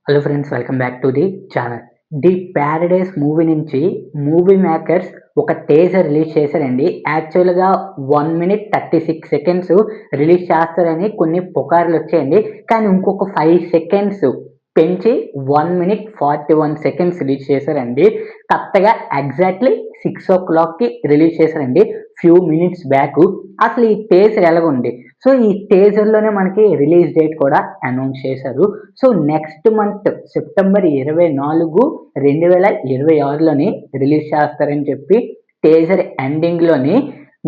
Hello friends, welcome back to the channel. The Paradise movie నుంచి movie makers ఒక teaser release చేశారండి. యాక్చువల్గా 1 minute 36 seconds release చేస్తారని కొన్ని పుకార్లు వచ్చాయండి. కానీ ఇంకొక 5 seconds పెంచి 1 minute 41 seconds రిలీజ్ చేశారండి. కరెక్ట్గా ఎగ్జాక్ట్లీ 6 o'clockకి రిలీజ్ చేశారండి, ఫ్యూ మినిట్స్ బ్యాక్. అసలు ఈ టేజర్ ఎలాగుంది? సో ఈ టేజర్లోనే మనకి రిలీజ్ డేట్ కూడా అనౌన్స్ చేశారు. సో నెక్స్ట్ మంత్ సెప్టెంబర్ 24, 2026లోని రిలీజ్ చేస్తారని చెప్పి టేజర్ ఎండింగ్లోని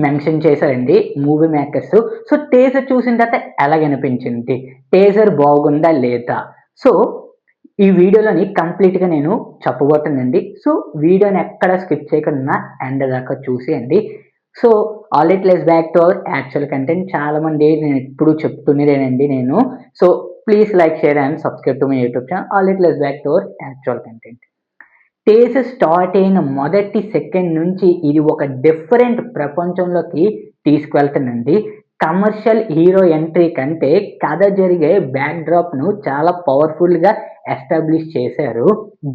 మెన్షన్ చేశారండి మూవీ మేకర్స్. సో టేజర్ చూసిన తర్వాత ఎలాగనిపించింది, టేజర్ బాగుందా లేదా? సో ఈ వీడియోలోని కంప్లీట్గా నేను చెప్పబోతానండి. సో వీడియోని ఎక్కడ స్కిప్ చేయకుండా ఎండ్ దాకా చూసేయండి. So already let's back to our actual content. చాలా మంది నేను ఎప్పుడు చెప్తున్నదేనండి నేను. So please like, share and subscribe to my YouTube channel. Already let's back to our actual content. Teaser start అయిన మొదటి సెకండ్ నుంచి ఇది ఒక డిఫరెంట్ ప్రపంచంలోకి తీసుకువెళ్తుందండి. కమర్షియల్ హీరో ఎంట్రీ కంటే కథ జరిగే బ్యాక్ డ్రాప్ను చాలా పవర్ఫుల్గా ఎస్టాబ్లిష్ చేశారు.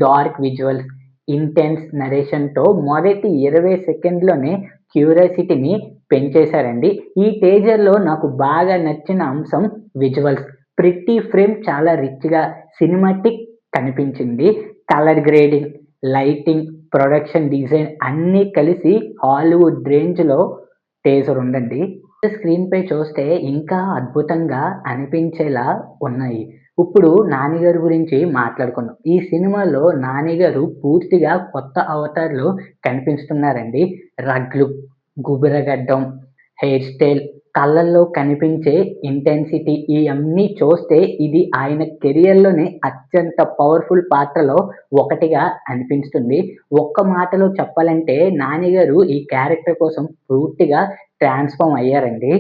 డార్క్ విజువల్స్, ఇంటెన్స్ నరేషన్తో మొదటి 20 సెకండ్లోనే క్యూరియాసిటీని పెంచేశారండి. ఈ టేజర్లో నాకు బాగా నచ్చిన అంశం విజువల్స్. ప్రతి ఫ్రేమ్ చాలా రిచ్గా సినిమాటిక్ కనిపించింది. Colour grading, lighting, production design అన్నీ కలిసి హాలీవుడ్ రేంజ్లో టేజర్ ఉందండి. స్క్రీన్ పై చూస్తే ఇంకా అద్భుతంగా అనిపించేలా ఉన్నాయి. ఇప్పుడు నానిగారు గురించి మాట్లాడుకున్నాం. ఈ సినిమాలో నానిగారు పూర్తిగా కొత్త అవతార్లో కనిపిస్తున్నారండి. రగ్లు, గుబురగడ్డం, హెయిర్ స్టైల్, కళ్ళల్లో కనిపించే ఇంటెన్సిటీ, ఇవన్నీ చూస్తే ఇది ఆయన కెరియర్లోనే అత్యంత పవర్ఫుల్ పాత్రలో ఒకటిగా అనిపిస్తుంది. ఒక్క మాటలో చెప్పాలంటే నానిగారు ఈ క్యారెక్టర్ కోసం పూర్తిగా ట్రాన్స్ఫార్మ్ అయ్యారండి.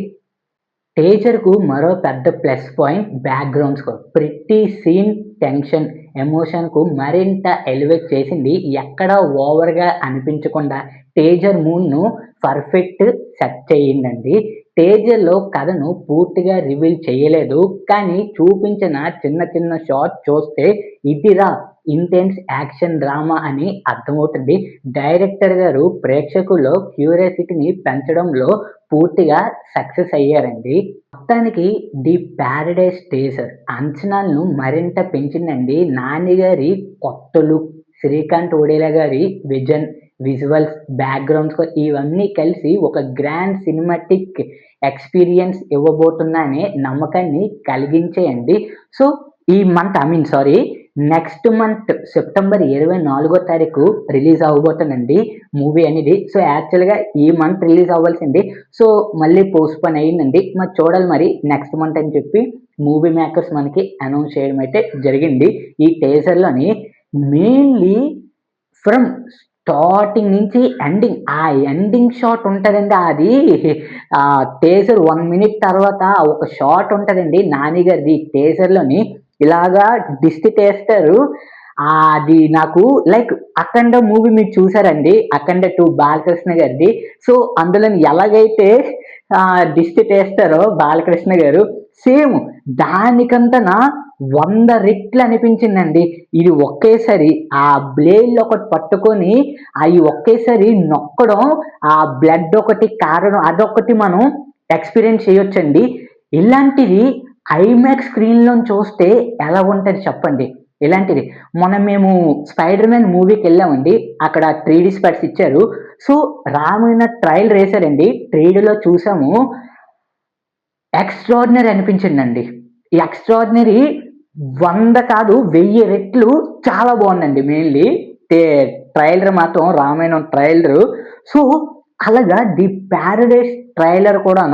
టేజర్కు మరో పెద్ద ప్లస్ పాయింట్ బ్యాక్గ్రౌండ్ స్కోర్. ప్రతి సీన్ టెన్షన్, ఎమోషన్కు మరింత ఎలివేట్ చేసింది. ఎక్కడ ఓవర్గా అనిపించకుండా టేజర్ మూడ్ను పర్ఫెక్ట్ సెట్ చేయిందండి. టేజర్లో కథను పూర్తిగా రివీల్ చేయలేదు, కానీ చూపించిన చిన్న చిన్న షాట్ చూస్తే ఇదిరా ఇంటెన్స్ యాక్షన్ డ్రామా అని అర్థమవుతుంది. డైరెక్టర్ గారు ప్రేక్షకుల్లో క్యూరియాసిటీని పెంచడంలో పూర్తిగా సక్సెస్ అయ్యారండి. మొత్తానికి ది ప్యారడైస్ టేజర్ అంచనాలను మరింత పెంచిందండి. నాని గారి కొత్త లుక్, శ్రీకాంత్ ఓడేలా గారి విజన్, విజువల్స్, బ్యాక్గ్రౌండ్ స్కోర్ ఇవన్నీ కలిసి ఒక గ్రాండ్ సినిమాటిక్ ఎక్స్పీరియన్స్ ఇవ్వబోతున్నాయనే నమ్మకాన్ని కలిగించేయండి. సో ఈ month next month September 24 release అవ్వబోతుందండి మూవీ అనేది. సో యాక్చువల్గా ఈ మంత్ రిలీజ్ అవ్వాల్సింది, సో మళ్ళీ పోస్ట్పోన్ అయ్యిందండి. మరి చూడాలి మరి నెక్స్ట్ మంత్ అని చెప్పి మూవీ మేకర్స్ మనకి అనౌన్స్ చేయడం అయితే జరిగింది. ఈ టేజర్లోని మెయిన్లీ ఫ్రమ్ స్టార్టింగ్ నుంచి ఎండింగ్, ఆ ఎండింగ్ షాట్ ఉంటుందండి. అది టేజర్ 1 minute తర్వాత ఒక షాట్ ఉంటుందండి నానిగారిది టేజర్లోని. ఇలాగా దిష్టి తీస్తారు. అది నాకు లైక్ అఖండ మూవీ మీరు చూసారండి, అఖండ 2 బాలకృష్ణ గారిది. సో అందులో ఎలాగైతే దిష్టి తీస్తారో బాలకృష్ణ గారు, సేమ్ దానికంతనా 100 రెట్లు అనిపించిందండి. ఇది ఒకేసారి ఆ బ్లేడ్ ఒకటి పట్టుకొని అవి ఒకేసారి నొక్కడం, ఆ బ్లడ్ ఒకటి కారణం, అదొకటి మనం ఎక్స్పీరియన్స్ చేయొచ్చండి. ఇలాంటిది ఐమాక్స్ స్క్రీన్లో చూస్తే ఎలా ఉంటుంది చెప్పండి. ఇలాంటిది మేము స్పైడర్ మ్యాన్ మూవీకి వెళ్ళామండి. అక్కడ 3D స్పెట్స్ ఇచ్చారు. సో రామైన ట్రైలర్ వేశారండి, 3Dలో చూసాము. ఎక్స్ట్రాడినరీ అనిపించిందండి. ఈ ఎక్స్ట్రాడినరీ 100 కాదు 1000 రెట్లు చాలా బాగుందండి. మెయిన్లీ ట్రైలర్ మాత్రం, రామాయణం ట్రైలర్. సో అలాగా ది ప్యారడైస్ ట్రైలర్ కూడా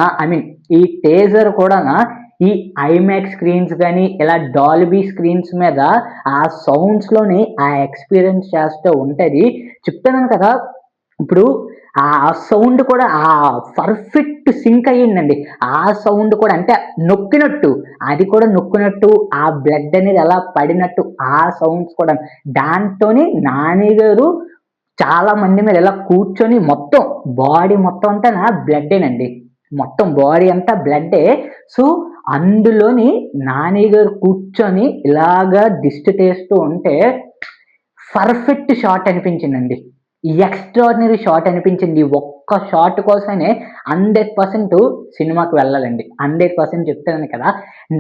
ఈ టేజర్ కూడా ఈ ఐమాక్స్ స్క్రీన్స్ కానీ ఇలా డాల్బీ స్క్రీన్స్ మీద ఆ సౌండ్స్లోనే ఆ ఎక్స్పీరియన్స్ చేస్తూ ఉంటుంది. చెప్తున్నాను కదా, ఇప్పుడు ఆ సౌండ్ కూడా ఆ పర్ఫెక్ట్ సింక్ అయ్యిందండి. ఆ సౌండ్ కూడా అంటే నొక్కినట్టు, అది కూడా నొక్కినట్టు, ఆ బ్లడ్ అనేది ఎలా పడినట్టు ఆ సౌండ్స్ కూడా. దాంతోనే నాని గారు చాలా మంది మీద ఇలా కూర్చొని మొత్తం బాడీ మొత్తం అంతా బ్లడ్డేనండి, మొత్తం బాడీ అంతా బ్లడ్డే. సో అందులోని నాని గారు కూర్చొని ఇలాగా దిష్టి తీస్తూ ఉంటే పర్ఫెక్ట్ షాట్ అనిపించిందండి. ఎక్స్ట్రాడినరీ షాట్ అనిపించింది. ఒక్క షాట్ కోసమే 100% సినిమాకి వెళ్ళాలండి. 100% చెప్తున్నాను కదా!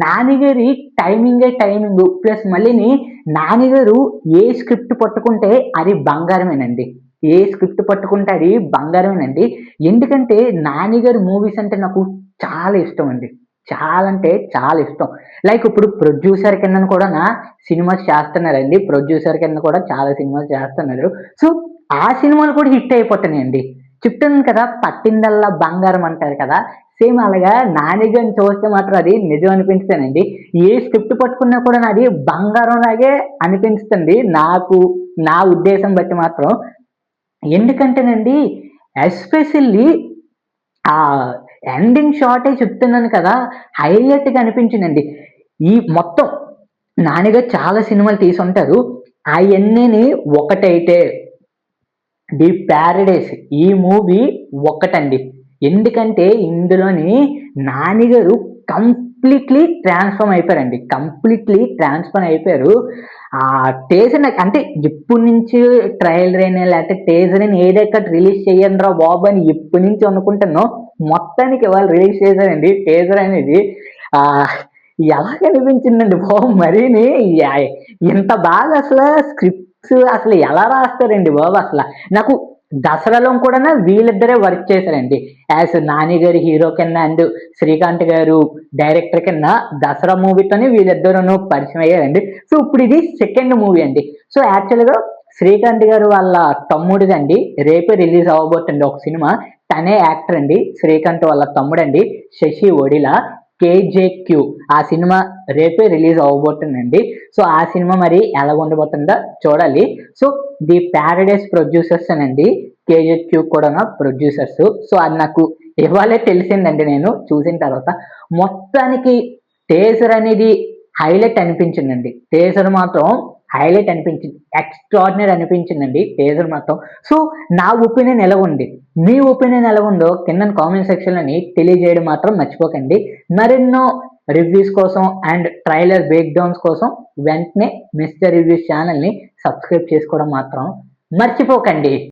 నాని గారి టైమింగ్ ప్లస్ మళ్ళీని నాని గారు ఏ స్క్రిప్ట్ పట్టుకుంటే అది బంగారమేనండి. ఏ స్క్రిప్ట్ పట్టుకుంటే అది బంగారమేనండి. ఎందుకంటే నాని గారి మూవీస్ అంటే నాకు చాలా ఇష్టమండి. చాలా అంటే చాలా ఇష్టం. లైక్ ఇప్పుడు ప్రొడ్యూసర్ కిందన కూడానా సినిమాస్ చేస్తున్నారండి. ప్రొడ్యూసర్ కింద కూడా చాలా సినిమాలు చేస్తున్నారు. సో, ఆ సినిమాలు కూడా హిట్ అయిపోతున్నాయండి. చెప్తున్నాను కదా! పట్టిందల్లా బంగారం అంటారు కదా! సేమ్ అలాగా 'నాని' గారిని చూస్తే మాత్రం అది నిజం అనిపించేనండి. ఏ స్క్రిప్ట్ పట్టుకున్నా కూడా నాది బంగారం లాగే అనిపిస్తుంది. నా ఉద్దేశం బట్టి మాత్రం. ఎందుకంటేనండి ఎస్పెషల్లీ ఆ ఎండింగ్ షాటే చెప్తున్నాను కదా! హైలైట్‌గా అనిపించిందండి. ఈ మొత్తం 'నాని' గారు చాలా సినిమాలు తీసుంటారు. అయన్నీని ఒకటైతే 'ది ప్యారడైస్' ఈ మూవీ ఒక్కటండి. ఎందుకంటే ఇందులోని 'నాని' గారు కంప్లీట్‌లీ ట్రాన్స్‌ఫార్మ్ అయిపోయారండి. కంప్లీట్‌లీ ట్రాన్స్‌ఫార్మ్ అయిపోయారు. టీజర్ నాకు అంటే ఎప్పటినుంచి ట్రైలర్ అయినా లేకపోతే టీజర్ అయినా ఏదో ఒకటి రిలీజ్ చేయండిరా బాబు అని ఎప్పటి నుంచి అనుకుంటున్నానో మొత్తానికి ఇవాళ రిలీజ్ చేశారండి టీజర్ అనేది. ఆహ్, ఎలాగనిపించిందండి బాబు మరీని యా ఇంత బాగా అసల స్క్రిప్ట్స్ అసలు ఎలా రాస్తారండి బాబు అసల. నాకు 'దసరాలో' కూడాను వీళ్ళిద్దరే వర్క్ చేశారండి. యాస్ 'నాని' గారు హీరో కింద అండ్ 'శ్రీకాంత్' గారు డైరెక్టర్ కింద 'దసరా' మూవీతోనే వీళ్ళిద్దరూను పరిచయం అయ్యారండి. సో, ఇప్పుడు ఇది సెకండ్ మూవీ అండి. సో, యాక్చువల్‌గా 'శ్రీకాంత్' గారు వాళ్ళ తమ్ముడిదండి. రేపే రిలీజ్ అవ్వబోతుంది ఒక సినిమా. తనే యాక్టర్ అండి. 'శ్రీకాంత్' వాళ్ళ తమ్ముడండి 'శశి ఒడిలా'. 'కేజేక్యూ' ఆ సినిమా రేపే రిలీజ్ అవ్వబోతుందండి. సో, ఆ సినిమా మరి ఎలా ఉండబోతుందో చూడాలి. సో, 'ది ప్యారడైస్' ప్రొడ్యూసర్స్ అనండి 'కేజీక్యూ' కూడాను ప్రొడ్యూసర్స్. సో, అది నాకు ఇవాళే తెలిసిందండి నేను చూసిన తర్వాత. మొత్తానికి టీజర్ అనేది హైలైట్ అనిపించిందండి. టీజర్ మాత్రం హైలైట్ అనిపించింది. ఎక్స్ట్రార్డినరీ అనిపించిందండి టీజర్ మాత్రం. సో, నా ఒపీనియన్ ఎలా ఉంది? మీ ఒపీనియన్ ఎలా ఉందో కిందన కామెంట్ సెక్షన్‌లోని తెలియజేయడం మాత్రం మర్చిపోకండి. మరెన్నో రివ్యూస్ కోసం అండ్ ట్రైలర్ బ్రేక్ డౌన్స్ కోసం వెంటనే మిస్టర్ రివ్యూస్ ఛానల్‌ని సబ్స్క్రైబ్ చేసుకోవడం మాత్రం మర్చిపోకండి.